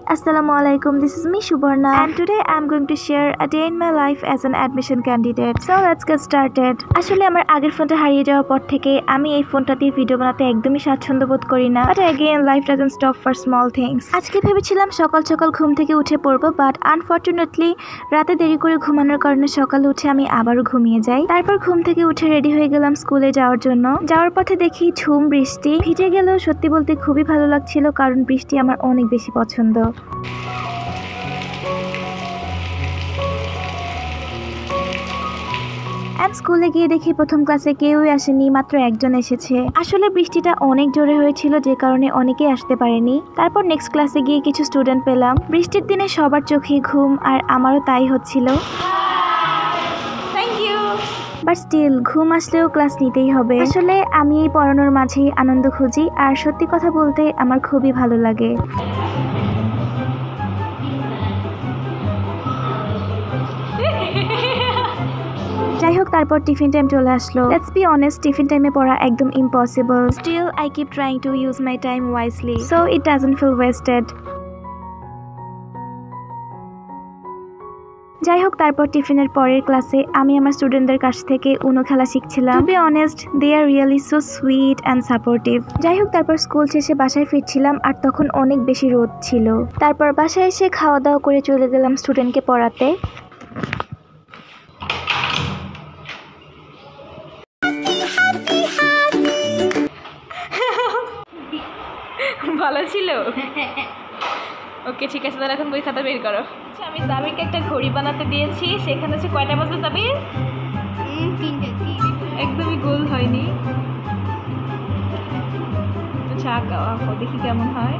Assalamualaikum. This is me Subarna and today I'm going to share a day in my life as an admission candidate. So let's get started. আসলে আমার আগের ফোনটা হারিয়ে যাওয়ার পর থেকে আমি এই ফোনটা দিয়ে ভিডিও বানাতে একদমই স্বাচ্ছন্দ্য বোধ করি না। But again life doesn't stop for small things. আজকে ভেবেছিলাম সকাল সকাল ঘুম থেকে উঠে পড়বো, but unfortunately রাতে দেরি করে ঘুমানোর কারণে সকালে উঠে আমি আবারও ঘুমিয়ে যাই। তারপর ঘুম থেকে উঠে রেডি হয়ে গেলাম স্কুলে যাওয়ার জন্য। যাওয়ার পথে দেখি ঝুম বৃষ্টি। ভিজে গেলেও সত্যি বলতে খুবই ভালো লাগছিল, কারণ বৃষ্টি আমার অনেক বেশি পছন্দ। স্কুলে গিয়ে দেখি প্রথম ক্লাসে কেউই আসেনি, মাত্র একজন এসেছে। আসলে বৃষ্টিটা অনেক জোরে হয়েছিল, যে কারণে অনেকেই আসতে পারেনি। তারপর নেক্সট ক্লাসে গিয়ে কিছু স্টুডেন্ট পেলাম। বৃষ্টির দিনে সবার চোখে ঘুম, আর আমারও তাই হচ্ছিল। বাট স্টিল ঘুম আসলেও ক্লাস নিতেই হবে। আসলে আমি এই পড়ানোর মাঝেই আনন্দ খুঁজি, আর সত্যি কথা বলতে আমার খুবই ভালো লাগে। যাই হোক, তারপর টিফিন টাইম চলে আসলো। লেটস বি অনেস্ট, টিফিন টাইমে পড়া একদম impossible. Still I keep trying to use my time wisely, so it doesn't feel wasted. যাই হোক, তারপর টিফিনের পরের ক্লাসে আমি আমার স্টুডেন্টদের কাছ থেকে উনো খেলা শিখছিলাম। To be honest, they are really so sweet and supportive. যাই হোক, তারপর স্কুল শেষে বাসায় ফিরছিলাম, আর তখন অনেক বেশি রোদ ছিল। তারপর বাসায় এসে খাওয়া দাওয়া করে চলে গেলাম স্টুডেন্টকে পড়াতে। ভালো ছিল। ওকে ঠিক আছে, তাহলে এখন বই খাতা বের করো। আচ্ছা, আমি জাবিরকে একটা ঘড়ি বানাতে দিয়েছি, সেখানে হচ্ছে কয়টা বাজে জাবির? 3 একদমই গোল হয়নি। আচ্ছা আঁকাও, দেখি কেমন হয়।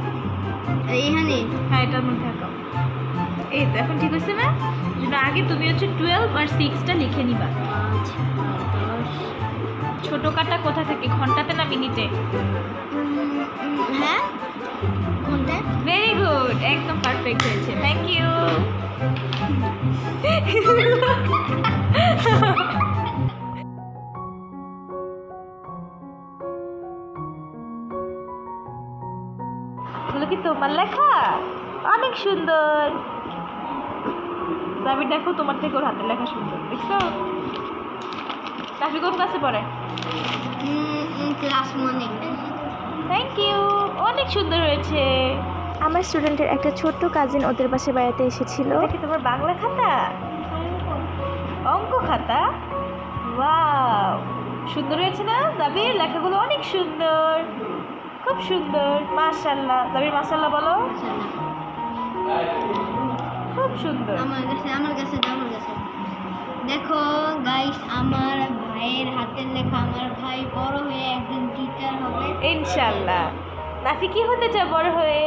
এইখানে হ্যাঁ, এটার মধ্যে আঁকাও। এই তো এখন ঠিক হয়েছে না? আগে তুমি হচ্ছে 12 আর 6টা লিখে নিবা। ছোট কাটা কোথা থেকে, ঘন্টাতে না মিনিটে? হ্যাঁ, ঘন্টা। ভেরি গুড, একদম পারফেক্ট হয়েছে। Thank you. এগুলো কি তোমার লেখা? অনেক সুন্দর। জাবির দেখো, তোমার থেকে ওর হাতের লেখা সুন্দর, দেখছো? রাফি কোন ক্লাসে পড়ে? ক্লাস 1। থ্যাংক ইউ, অনেক সুন্দর হয়েছে। আমার স্টুডেন্টের একটা ছোট্ট কাজিন ওদের বাসায় বেড়াতে এসেছিল। কি তোমার বাংলা খাতা? অঙ্ক খাতা? ওয়াও, সুন্দর হয়েছে না জাবির? লেখাগুলো অনেক সুন্দর, খুব সুন্দর। মাশাআল্লাহ। জাবির মাশাআল্লাহ বলো। খুব সুন্দর। আমার কাছে দেখো গাইস, আমার ভাইয়ের হাতের লেখা। আমার ভাই বড় হয়ে একদিন টিচার হবে ইনশাআল্লাহ। রাফি কি হতে চায় বড় হয়ে?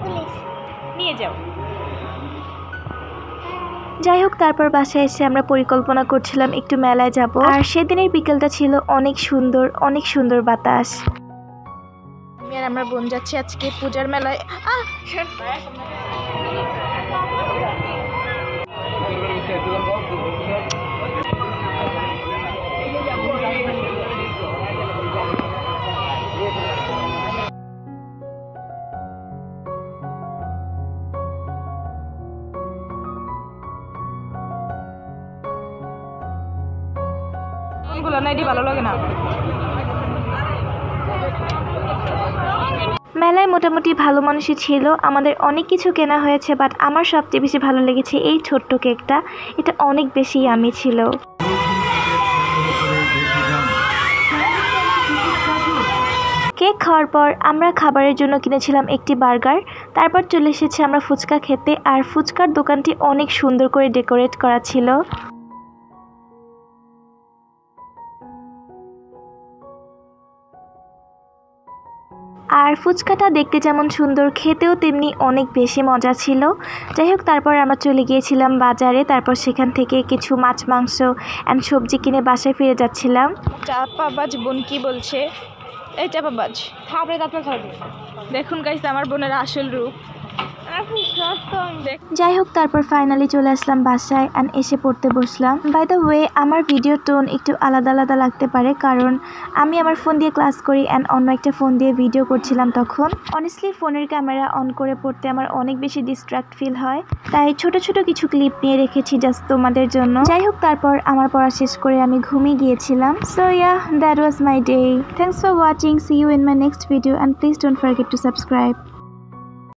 পুলিশ। নিয়ে যাও। যাই হোক, তারপর বাসায় এসে আমরা পরিকল্পনা করছিলাম একটু মেলায় যাব, আর সেদিনের বিকেলটা ছিল অনেক সুন্দর, অনেক সুন্দর বাতাস। আমি আর আমার বোন যাচ্ছি আজকে পূজার মেলায়। ভালো লাগে না। মেলায় মোটামুটি ভালো মানুষই ছিল, আমাদের অনেক কিছু কেনা হয়েছে, বাট আমার সবচেয়ে বেশি ভালো লেগেছে এই ছোট্ট কেকটা। এটা অনেক বেশি ইয়ামি ছিল। কেক খাওয়ার পর আমরা খাবারের জন্য কিনেছিলাম একটি বার্গার। তারপর চলে এসেছি আমরা ফুচকা খেতে, আর ফুচকার দোকানটি অনেক সুন্দর করে ডেকোরেট করা ছিল। আর ফুচকাটা দেখতে যেমন সুন্দর, খেতেও তেমনি অনেক বেশি মজা ছিল। যাই হোক, তারপর আমরা চলে গিয়েছিলাম বাজারে। তারপর সেখান থেকে কিছু মাছ, মাংস অ্যান্ড সবজি কিনে বাসায় ফিরে যাচ্ছিলাম। চাপাবাজ বোন কি বলছে? এই চাপাবাজ, খাবে তারপর খাবে। দেখুন গাইস, আমার বোনের আসল রূপ। যাই হোক, তারপর ফাইনালি চলে আসলাম বাসায় অ্যান্ড এসে পড়তে বসলাম। বাই দ্য ওয়ে, আমার ভিডিও টোন একটু আলাদা আলাদা লাগতে পারে, কারণ আমি আমার ফোন দিয়ে ক্লাস করি অ্যান্ড অন্য একটা ফোন দিয়ে ভিডিও করছিলাম তখন। অনেস্টলি ফোনের ক্যামেরা অন করে পড়তে আমার অনেক বেশি ডিস্ট্র্যাক্ট ফিল হয়, তাই ছোট ছোট কিছু ক্লিপ নিয়ে রেখেছি জাস্ট তোমাদের জন্য। যাই হোক, তারপর আমার পড়া শেষ করে আমি ঘুমিয়ে গিয়েছিলাম। So yeah, that was my day. Thanks for watching. See you in my next video and please don't forget to subscribe.